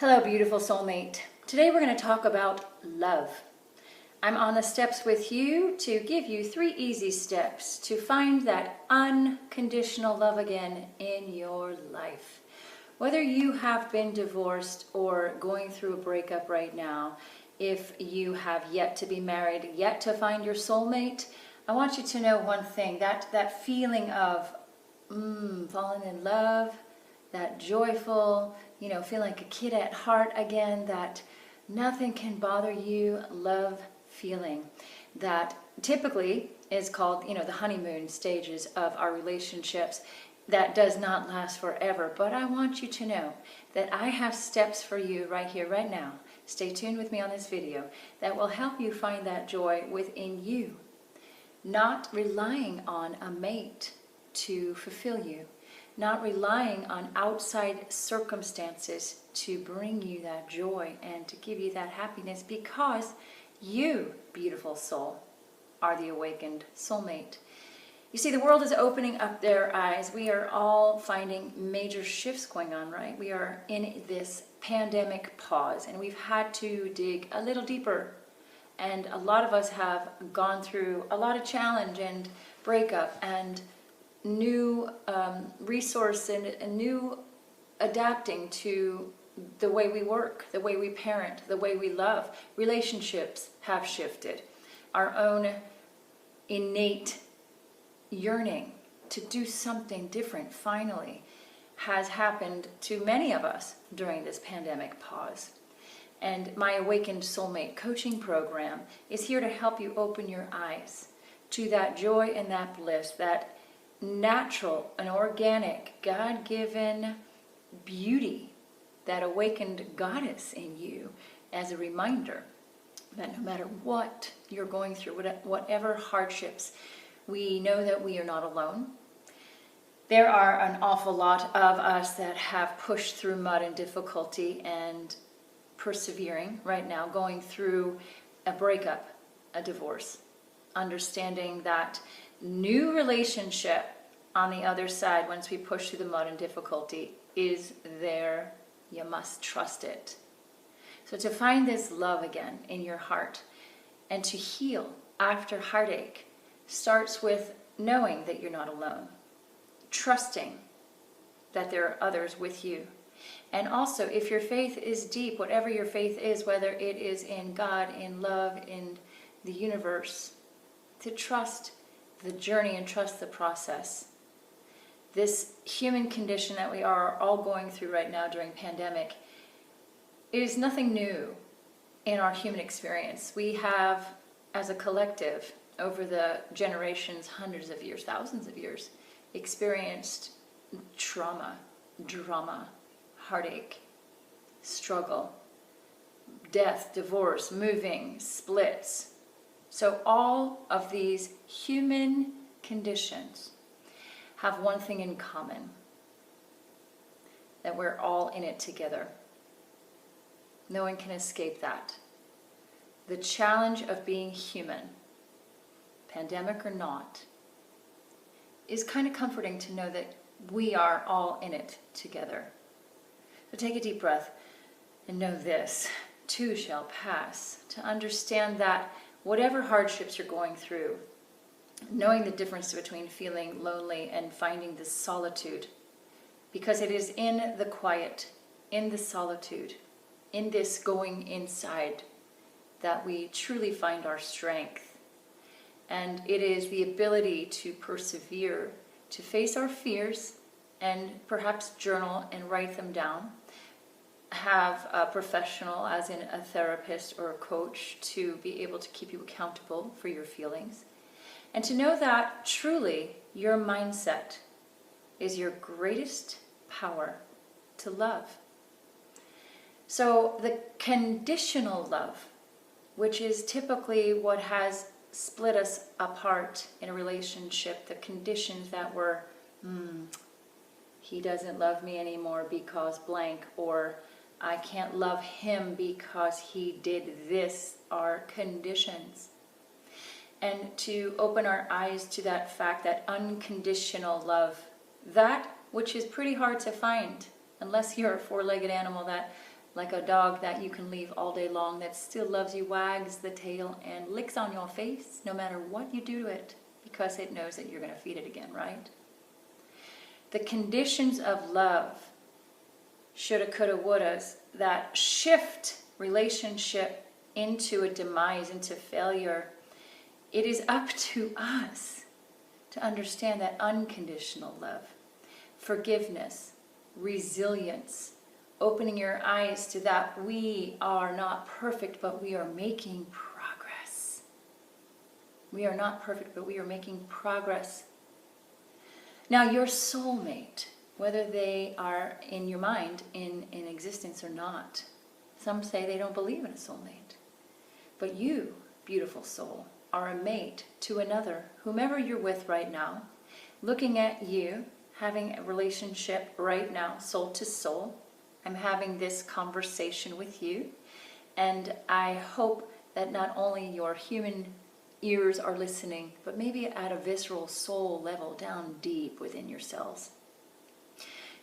Hello, beautiful soulmate. Today we're going to talk about love. I'm on the steps with you to give you 3 easy steps to find that unconditional love again in your life. Whether you have been divorced or going through a breakup right now, if you have yet to be married, yet to find your soulmate, I want you to know one thing, that feeling of falling in love, that joyful, feel like a kid at heart again, that nothing can bother you love feeling that typically is called, the honeymoon stages of our relationships. That does not last forever, but I want you to know that I have steps for you right here, right now. Stay tuned with me on this video that will help you find that joy within you, not relying on a mate to fulfill you, not relying on outside circumstances to bring you that joy and to give you that happiness, because you, beautiful soul, are the awakened soulmate. You see, the world is opening up their eyes. We are all finding major shifts going on, right? We are in this pandemic pause, and we've had to dig a little deeper. And a lot of us have gone through a lot of challenge and breakup and new resource and new adapting to the way we work, the way we parent, the way we love. Relationships have shifted. Our own innate yearning to do something different finally has happened to many of us during this pandemic pause. And my Awakened Soulmate coaching program is here to help you open your eyes to that joy and that bliss, that natural and organic, God-given beauty, that awakened goddess in you, as a reminder that no matter what you're going through, whatever hardships, we know that we are not alone. There are an awful lot of us that have pushed through mud and difficulty and persevering right now, going through a breakup, a divorce, understanding that new relationship on the other side, once we push through the mud and difficulty, is there. You must trust it. So to find this love again in your heart and to heal after heartache starts with knowing that you're not alone, trusting that there are others with you. And also, if your faith is deep, whatever your faith is, whether it is in God, in love, in the universe, to trust the journey and trust the process. This human condition that we are all going through right now during pandemic is nothing new in our human experience. We have, as a collective, over the generations, hundreds of years, thousands of years, experienced trauma, drama, heartache, struggle, death, divorce, moving, splits. So all of these human conditions have one thing in common, that we're all in it together. No one can escape that. The challenge of being human, pandemic or not, is kind of comforting to know that we are all in it together. So take a deep breath and know this, too shall pass. To understand that whatever hardships you're going through, knowing the difference between feeling lonely and finding this solitude, because it is in the quiet, in the solitude, in this going inside, that we truly find our strength. And it is the ability to persevere, to face our fears, and perhaps journal and write them down. Have a professional, as in a therapist or a coach, to be able to keep you accountable for your feelings. And to know that truly your mindset is your greatest power to love. So the conditional love, which is typically what has split us apart in a relationship, the conditions that were, he doesn't love me anymore because blank, or I can't love him because he did this, are conditions. And to open our eyes to that fact, that unconditional love, that which is pretty hard to find, unless you're a 4-legged animal that like a dog that you can leave all day long that still loves you, wags the tail and licks on your face no matter what you do to it, because it knows that you're going to feed it again, right? The conditions of love, shoulda, coulda, wouldas, that shift relationship into a demise, into failure. It is up to us to understand that unconditional love, forgiveness, resilience, opening your eyes to that we are not perfect, but we are making progress. We are not perfect, but we are making progress. Now, your soulmate, whether they are in your mind, in existence or not, some say they don't believe in a soulmate. But you, beautiful soul, are a mate to another, whomever you're with right now, looking at you, having a relationship right now, soul to soul. I'm having this conversation with you, and I hope that not only your human ears are listening, but maybe at a visceral soul level, down deep within yourselves.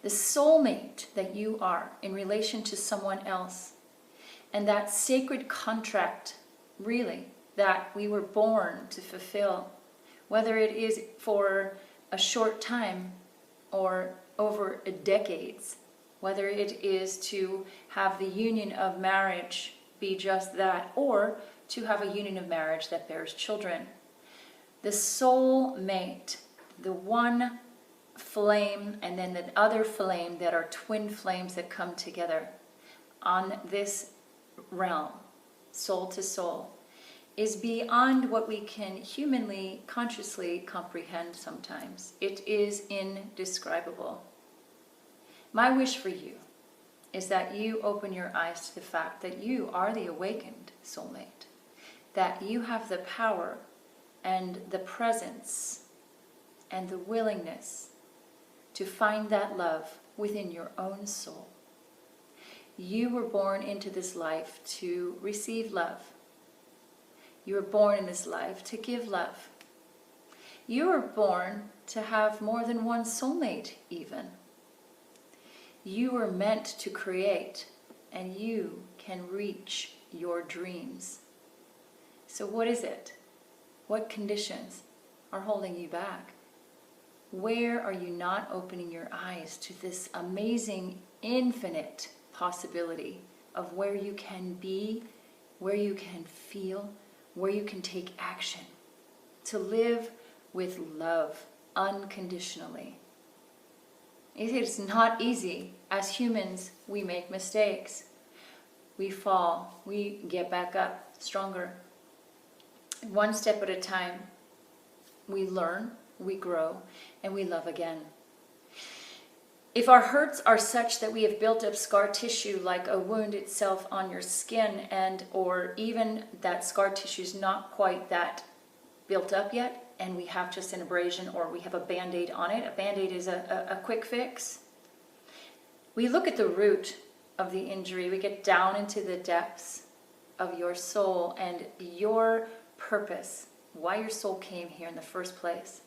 The soulmate that you are in relation to someone else, and that sacred contract, really, that we were born to fulfill, whether it is for a short time or over decades, whether it is to have the union of marriage be just that, or to have a union of marriage that bears children. The soul mate, the one flame and then the other flame that are twin flames that come together on this realm, soul to soul, is beyond what we can humanly, consciously comprehend sometimes. It is indescribable. My wish for you is that you open your eyes to the fact that you are the awakened soulmate, that you have the power and the presence and the willingness to find that love within your own soul. You were born into this life to receive love. You were born in this life to give love. You were born to have more than one soulmate even. You were meant to create, and you can reach your dreams. So what is it? What conditions are holding you back? Where are you not opening your eyes to this amazing, infinite possibility of where you can be, where you can feel, where you can take action to live with love unconditionally? It is not easy. As humans, we make mistakes. We fall. We get back up stronger. One step at a time, we learn, we grow, and we love again. If our hurts are such that we have built up scar tissue like a wound itself on your skin, and or even that scar tissue is not quite that built up yet, and we have just an abrasion or we have a band-aid on it. A band-aid is a quick fix. We look at the root of the injury. We get down into the depths of your soul and your purpose, why your soul came here in the first place.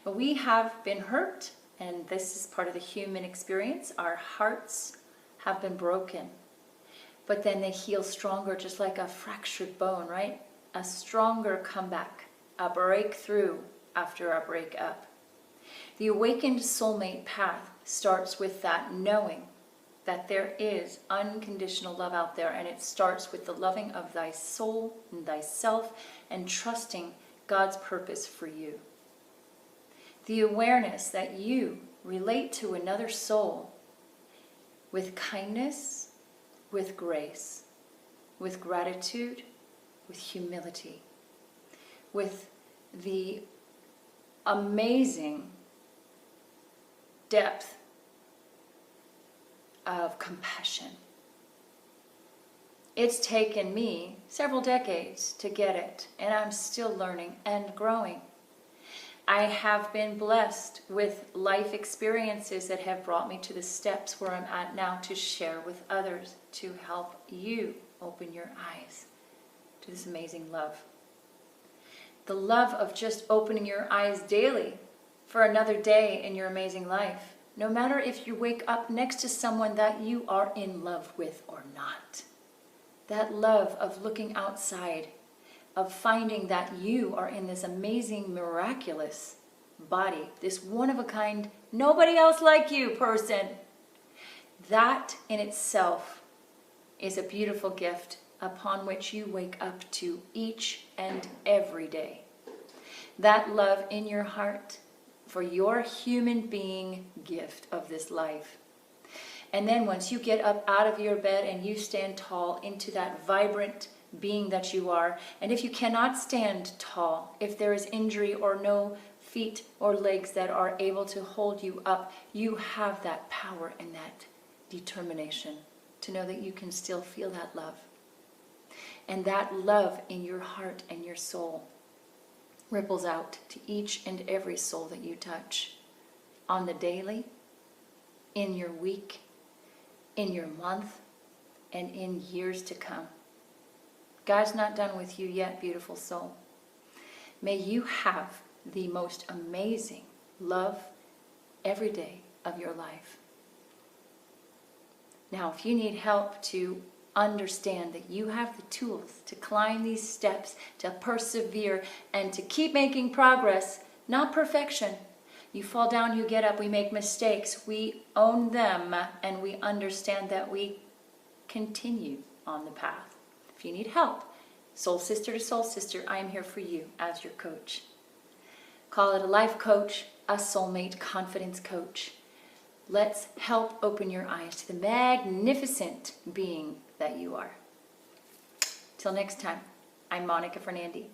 But we have been hurt, and this is part of the human experience. Our hearts have been broken, but then they heal stronger, just like a fractured bone, right? A stronger comeback, a breakthrough after a breakup. The awakened soulmate path starts with that knowing that there is unconditional love out there, and it starts with the loving of thy soul and thyself and trusting God's purpose for you. The awareness that you relate to another soul with kindness, with grace, with gratitude, with humility, with the amazing depth of compassion. It's taken me several decades to get it, and I'm still learning and growing. I have been blessed with life experiences that have brought me to the steps where I'm at now to share with others, to help you open your eyes to this amazing love. The love of just opening your eyes daily for another day in your amazing life. no matter if you wake up next to someone that you are in love with or not. That love of looking outside, of finding that you are in this amazing, miraculous body, this one-of-a-kind, nobody else like you person. That in itself is a beautiful gift upon which you wake up to each and every day. That love in your heart for your human being gift of this life. And then once you get up out of your bed and you stand tall into that vibrant being that you are, and if you cannot stand tall, if there is injury or no feet or legs that are able to hold you up, you have that power and that determination to know that you can still feel that love. And that love in your heart and your soul ripples out to each and every soul that you touch on the daily, in your week, in your month, and in years to come. God's not done with you yet, beautiful soul. May you have the most amazing love every day of your life. Now, if you need help to understand that you have the tools to climb these steps, to persevere, and to keep making progress, not perfection. You fall down, you get up, we make mistakes, we own them, and we understand that we continue on the path. If you need help, soul sister to soul sister, I am here for you as your coach. Call it a life coach, a soulmate confidence coach. Let's help open your eyes to the magnificent being that you are. Till next time, I'm Monica Fernandi.